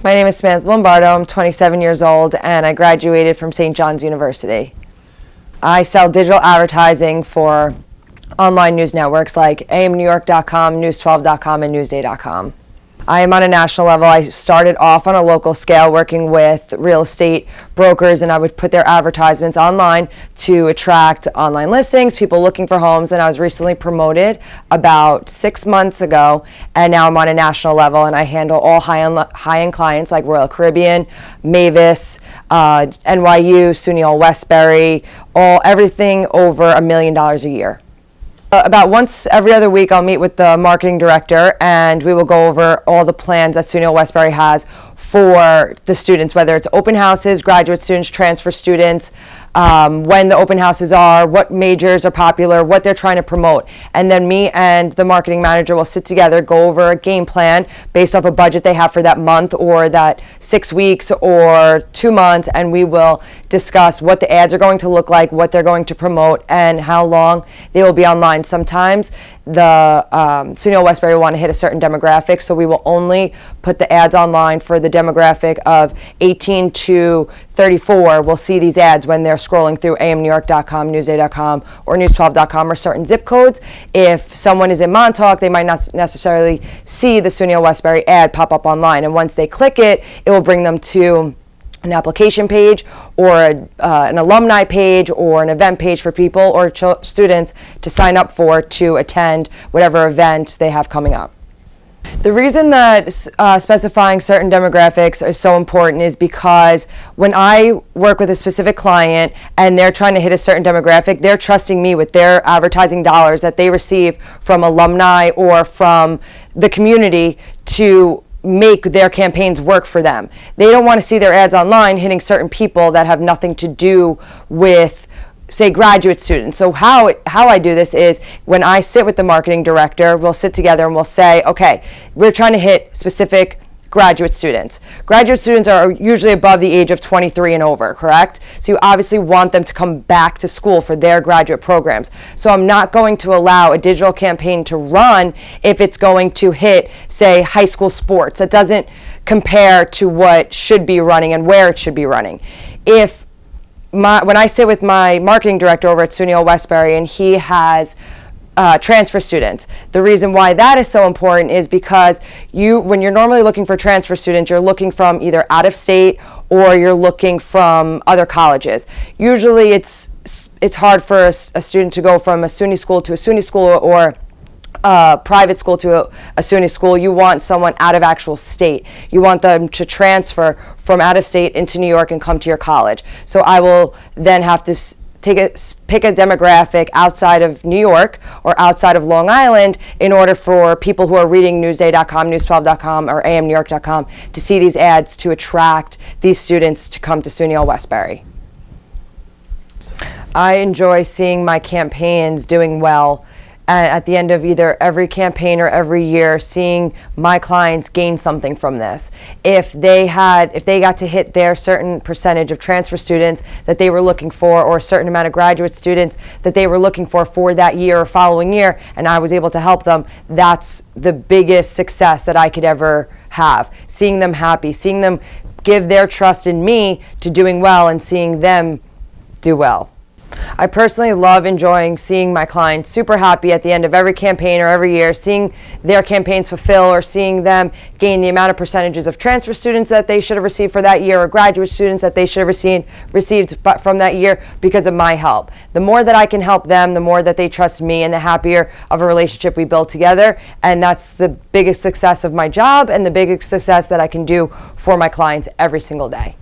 My name is Samantha Lombardo. I'm 27 years old and I graduated from St. John's University. I sell digital advertising for online news networks like amnewyork.com, news12.com, and newsday.com. I am on a national level. I started off on a local scale working with real estate brokers, and I would put their advertisements online to attract online listings, people looking for homes, and I was recently promoted about 6 months ago, and now I'm on a national level, and I handle all high-end clients like Royal Caribbean, Mavis, NYU, SUNY Westbury, everything over $1 million a year. About once every other week, I'll meet with the marketing director and we will go over all the plans that SUNY Westbury has for the students, whether it's open houses, graduate students, transfer students, when the open houses are, what majors are popular, what they're trying to promote. And then me and the marketing manager will sit together, go over a game plan based off a budget they have for that month or that 6 weeks or 2 months, and we will discuss what the ads are going to look like, what they're going to promote, and how long they will be online. Sometimes the SUNY Westbury want to hit a certain demographic, so we will only put the ads online for the demographic of 18 to 34. We'll see these ads when they're scrolling through amnewyork.com, newsday.com, or news12.com, or certain zip codes. If someone is in Montauk, they might not necessarily see the SUNY Westbury ad pop up online, and once they click it, it will bring them to an application page or an alumni page or an event page for people or students to sign up for to attend whatever event they have coming up. The reason that specifying certain demographics is so important is because when I work with a specific client and they're trying to hit a certain demographic, they're trusting me with their advertising dollars that they receive from alumni or from the community to make their campaigns work for them. They don't want to see their ads online hitting certain people that have nothing to do with, say, graduate students. So how I do this is when I sit with the marketing director, we'll sit together and we'll say, okay, we're trying to hit specific graduate students. Graduate students are usually above the age of 23 and over, correct? So you obviously want them to come back to school for their graduate programs. So I'm not going to allow a digital campaign to run if it's going to hit, say, high school sports. That doesn't compare to what should be running and where it should be running. When I sit with my marketing director over at SUNY Westbury and he has transfer students. The reason why that is so important is because when you're normally looking for transfer students, you're looking from either out of state or you're looking from other colleges. Usually it's hard for a student to go from a SUNY school to a SUNY school or private school to a SUNY school. You want someone out of actual state. You want them to transfer from out of state into New York and come to your college. So I will then have to pick a demographic outside of New York or outside of Long Island in order for people who are reading newsday.com, news12.com, or amnewyork.com to see these ads to attract these students to come to SUNY Westbury. I enjoy seeing my campaigns doing well. At the end of either every campaign or every year, seeing my clients gain something from this. If they got to hit their certain percentage of transfer students that they were looking for, or a certain amount of graduate students that they were looking for that year or following year, and I was able to help them, that's the biggest success that I could ever have. Seeing them happy, seeing them give their trust in me to doing well, and seeing them do well. I personally love enjoying seeing my clients super happy at the end of every campaign or every year, seeing their campaigns fulfill or seeing them gain the amount of percentages of transfer students that they should have received for that year or graduate students that they should have received from that year because of my help. The more that I can help them, the more that they trust me, and the happier of a relationship we build together. And that's the biggest success of my job and the biggest success that I can do for my clients every single day.